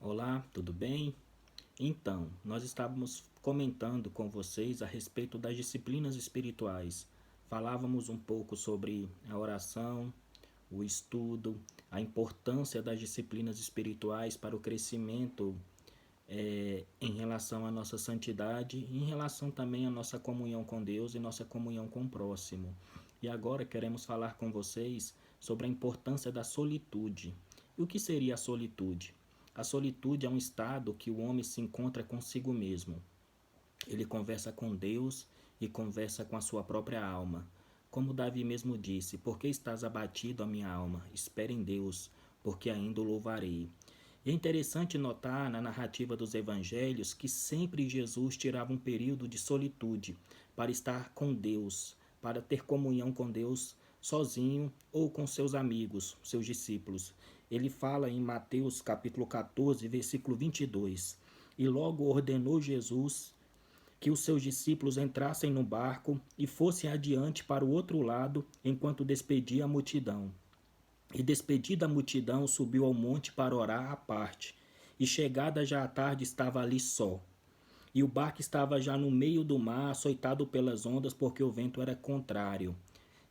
Olá, tudo bem? Então, nós estávamos comentando com vocês a respeito das disciplinas espirituais. Falávamos um pouco sobre a oração, o estudo, a importância das disciplinas espirituais para o crescimento em relação à nossa santidade e em relação também à nossa comunhão com Deus e nossa comunhão com o próximo. E agora queremos falar com vocês sobre a importância da solitude. E o que seria a solitude? A solitude é um estado que o homem se encontra consigo mesmo. Ele conversa com Deus e conversa com a sua própria alma. Como Davi mesmo disse: Por que estás abatido, a minha alma? Espere em Deus, porque ainda o louvarei. E é interessante notar na narrativa dos evangelhos que sempre Jesus tirava um período de solitude para estar com Deus, para ter comunhão com Deus sozinho ou com seus amigos, seus discípulos. Ele fala em Mateus capítulo 14, versículo 22. E logo ordenou Jesus que os seus discípulos entrassem no barco e fossem adiante para o outro lado, enquanto despedia a multidão. E despedida a multidão, subiu ao monte para orar à parte. E chegada já a tarde, estava ali só. E o barco estava já no meio do mar, açoitado pelas ondas, porque o vento era contrário.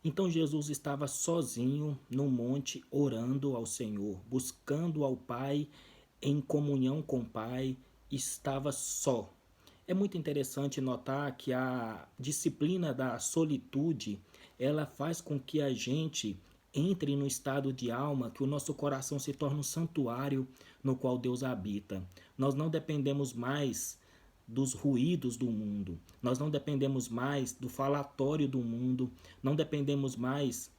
Então Jesus estava sozinho no monte, orando ao Senhor, buscando ao Pai, em comunhão com o Pai, estava só. É muito interessante notar que a disciplina da solitude, ela faz com que a gente entre no estado de alma, que o nosso coração se torne um santuário no qual Deus habita. Nós não dependemos mais dos ruídos do mundo, nós não dependemos mais do falatório do mundo, não dependemos mais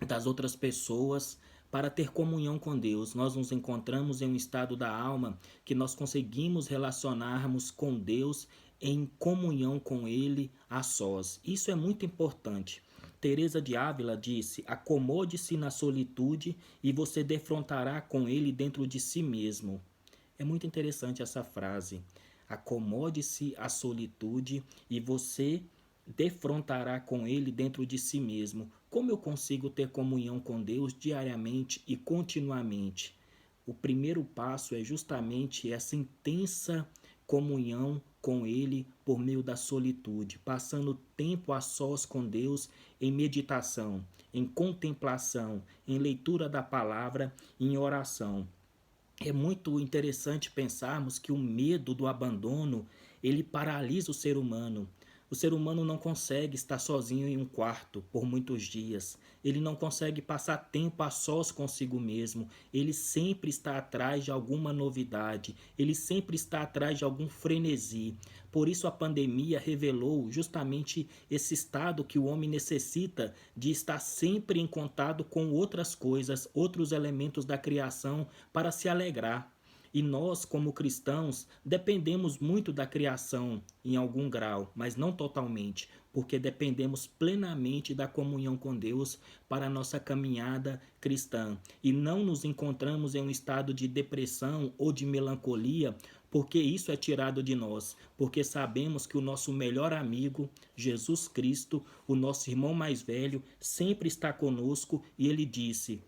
das outras pessoas para ter comunhão com Deus. Nós nos encontramos em um estado da alma que nós conseguimos relacionarmos com Deus em comunhão com Ele a sós. Isso é muito importante. Teresa de Ávila disse: acomode-se na solitude e você defrontará com Ele dentro de si mesmo. É muito interessante essa frase. Acomode-se à solitude e você defrontará com ele dentro de si mesmo. Como eu consigo ter comunhão com Deus diariamente e continuamente? O primeiro passo é justamente essa intensa comunhão com Ele por meio da solitude, passando tempo a sós com Deus em meditação, em contemplação, em leitura da palavra, em oração. É muito interessante pensarmos que o medo do abandono, ele paralisa o ser humano. O ser humano não consegue estar sozinho em um quarto por muitos dias. Ele não consegue passar tempo a sós consigo mesmo. Ele sempre está atrás de alguma novidade. Ele sempre está atrás de algum frenesi. Por isso a pandemia revelou justamente esse estado que o homem necessita de estar sempre em contato com outras coisas, outros elementos da criação para se alegrar. E nós, como cristãos, dependemos muito da criação em algum grau, mas não totalmente, porque dependemos plenamente da comunhão com Deus para a nossa caminhada cristã. E não nos encontramos em um estado de depressão ou de melancolia, porque isso é tirado de nós, porque sabemos que o nosso melhor amigo, Jesus Cristo, o nosso irmão mais velho, sempre está conosco e ele disse: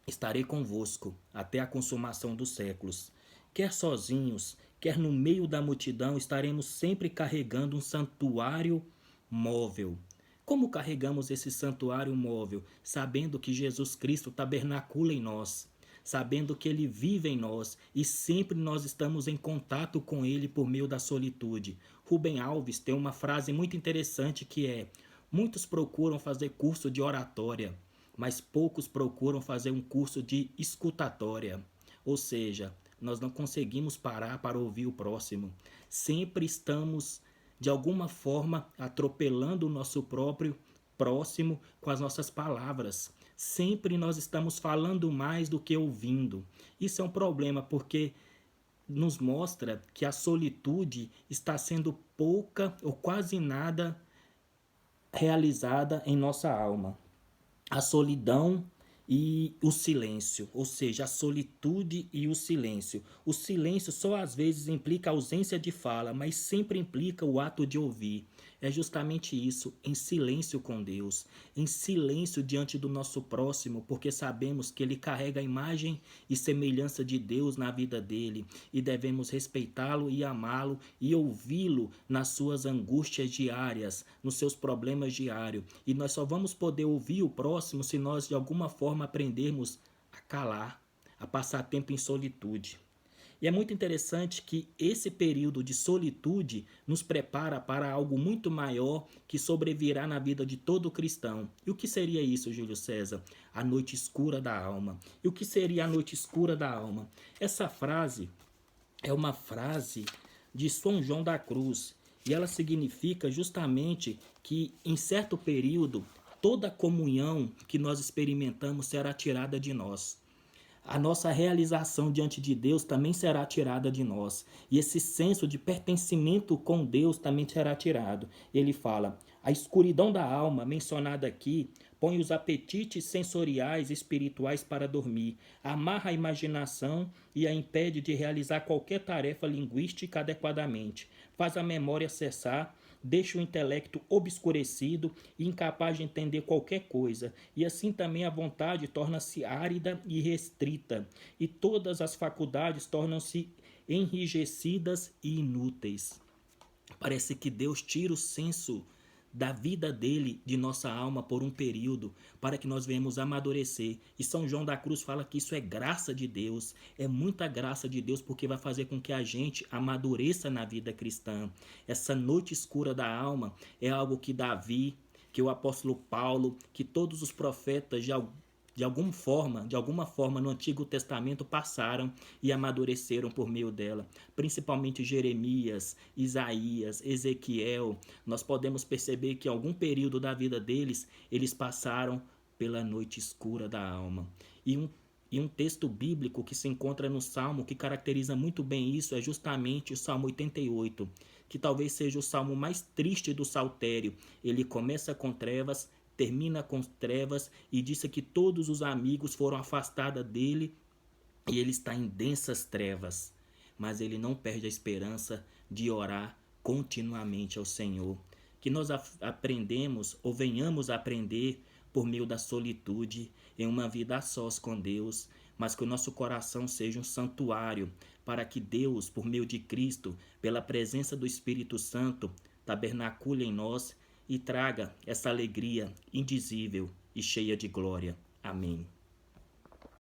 estarei convosco até a consumação dos séculos. Quer sozinhos, quer no meio da multidão, estaremos sempre carregando um santuário móvel. Como carregamos esse santuário móvel? Sabendo que Jesus Cristo tabernacula em nós, sabendo que Ele vive em nós e sempre nós estamos em contato com Ele por meio da solitude. Rubem Alves tem uma frase muito interessante que é: muitos procuram fazer curso de oratória, mas poucos procuram fazer um curso de escutatória. Ou seja, nós não conseguimos parar para ouvir o próximo. Sempre estamos, de alguma forma, atropelando o nosso próprio próximo com as nossas palavras. Sempre nós estamos falando mais do que ouvindo. Isso é um problema porque nos mostra que a solitude está sendo pouca ou quase nada realizada em nossa alma. A solidão e o silêncio, ou seja, a solitude e o silêncio. O silêncio só às vezes implica a ausência de fala, mas sempre implica o ato de ouvir. é justamente isso, em silêncio com Deus, em silêncio diante do nosso próximo, porque sabemos que ele carrega a imagem e semelhança de Deus na vida dele e devemos respeitá-lo e amá-lo e ouvi-lo nas suas angústias diárias, nos seus problemas diários. E nós só vamos poder ouvir o próximo se nós de alguma forma aprendermos a calar, a passar tempo em solitude. E é muito interessante que esse período de solitude nos prepara para algo muito maior que sobrevirá na vida de todo cristão. E o que seria isso, Júlio César? A noite escura da alma. E o que seria a noite escura da alma? Essa frase é uma frase de São João da Cruz e ela significa justamente que em certo período toda comunhão que nós experimentamos será tirada de nós. A nossa realização diante de Deus também será tirada de nós. E esse senso de pertencimento com Deus também será tirado. Ele fala: a escuridão da alma, mencionada aqui, põe os apetites sensoriais e espirituais para dormir, amarra a imaginação e a impede de realizar qualquer tarefa linguística adequadamente, faz a memória cessar, deixa o intelecto obscurecido e incapaz de entender qualquer coisa, e assim também a vontade torna-se árida e restrita, e todas as faculdades tornam-se enrijecidas e inúteis. Parece que Deus tira o senso da vida dele, de nossa alma, por um período, para que nós venhamos amadurecer. E São João da Cruz fala que isso é graça de Deus, é muita graça de Deus, porque vai fazer com que a gente amadureça na vida cristã. Essa noite escura da alma é algo que Davi, que o apóstolo Paulo, que todos os profetas de alguma forma no Antigo Testamento passaram e amadureceram por meio dela, principalmente Jeremias, Isaías, Ezequiel. Nós podemos perceber que em algum período da vida deles, eles passaram pela noite escura da alma. E um texto bíblico que se encontra no Salmo que caracteriza muito bem isso é justamente o Salmo 88, que talvez seja o salmo mais triste do saltério. Ele começa com trevas, termina com trevas e disse que todos os amigos foram afastados dele e ele está em densas trevas. Mas ele não perde a esperança de orar continuamente ao Senhor. Que nós aprendemos ou venhamos a aprender por meio da solitude em uma vida a sós com Deus, mas que o nosso coração seja um santuário para que Deus, por meio de Cristo, pela presença do Espírito Santo, tabernacule em nós e traga essa alegria indizível e cheia de glória. Amém.